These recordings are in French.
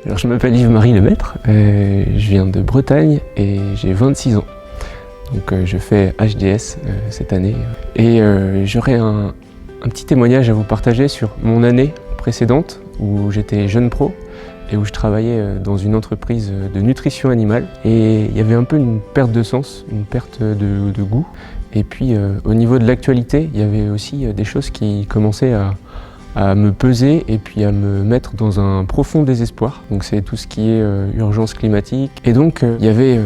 Alors, je m'appelle Yves-Marie Lemaître, je viens de Bretagne et j'ai 26 ans. Donc je fais HDS cette année. Et j'aurais un petit témoignage à vous partager sur mon année précédente où j'étais jeune pro et où je travaillais dans une entreprise de nutrition animale. Et il y avait un peu une perte de sens, une perte de goût. Et puis au niveau de l'actualité, il y avait aussi des choses qui commençaient à me peser et puis à me mettre dans un profond désespoir. Donc c'est tout ce qui est urgence climatique. Et donc il y avait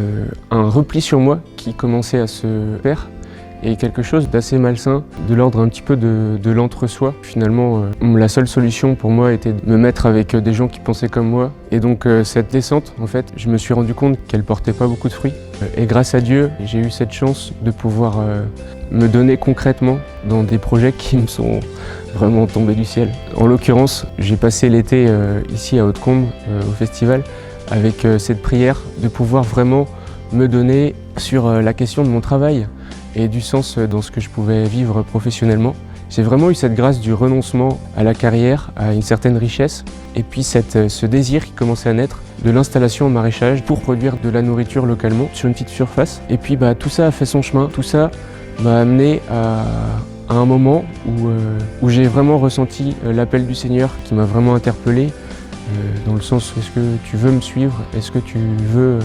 un repli sur moi qui commençait à se faire et quelque chose d'assez malsain, de l'ordre un petit peu de l'entre-soi. Finalement, la seule solution pour moi était de me mettre avec des gens qui pensaient comme moi. Et donc cette descente, en fait, je me suis rendu compte qu'elle portait pas beaucoup de fruits. Et grâce à Dieu, j'ai eu cette chance de pouvoir me donner concrètement dans des projets qui me sont vraiment tombés du ciel. En l'occurrence, j'ai passé l'été ici à Hautecombe, au festival, avec cette prière de pouvoir vraiment me donner sur la question de mon travail et du sens dans ce que je pouvais vivre professionnellement. J'ai vraiment eu cette grâce du renoncement à la carrière, à une certaine richesse, et puis ce désir qui commençait à naître de l'installation en maraîchage pour produire de la nourriture localement sur une petite surface. Et puis tout ça a fait son chemin, tout ça m'a amené à un moment où j'ai vraiment ressenti l'appel du Seigneur qui m'a vraiment interpellé, dans le sens est-ce que tu veux me suivre, est-ce que tu veux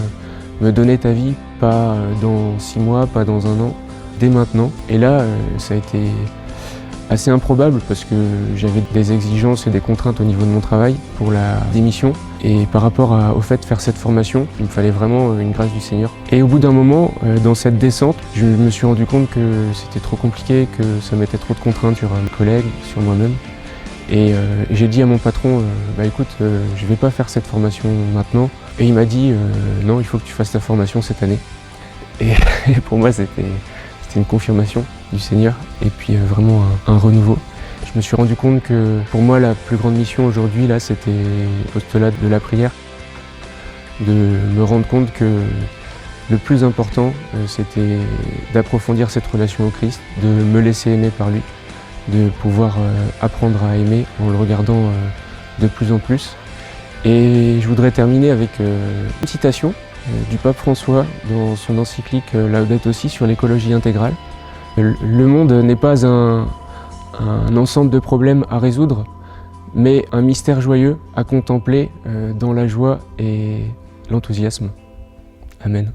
me donner ta vie, pas dans 6 mois, pas dans 1 an, dès maintenant. Et là, ça a été assez improbable parce que j'avais des exigences et des contraintes au niveau de mon travail pour la démission. Et par rapport au fait de faire cette formation, il me fallait vraiment une grâce du Seigneur. Et au bout d'un moment, dans cette descente, je me suis rendu compte que c'était trop compliqué, que ça mettait trop de contraintes sur un collègue, sur moi-même. Et j'ai dit à mon patron, écoute, je vais pas faire cette formation maintenant. Et il m'a dit, non, il faut que tu fasses ta formation cette année. Et pour moi, c'était une confirmation du Seigneur et puis vraiment un renouveau. Je me suis rendu compte que pour moi, la plus grande mission aujourd'hui, là, c'était le postulat de la prière. De me rendre compte que le plus important, c'était d'approfondir cette relation au Christ, de me laisser aimer par lui, de pouvoir apprendre à aimer en le regardant de plus en plus. Et je voudrais terminer avec une citation du pape François dans son encyclique Laudato Si sur l'écologie intégrale. Le monde n'est pas un ensemble de problèmes à résoudre, mais un mystère joyeux à contempler dans la joie et l'enthousiasme. Amen.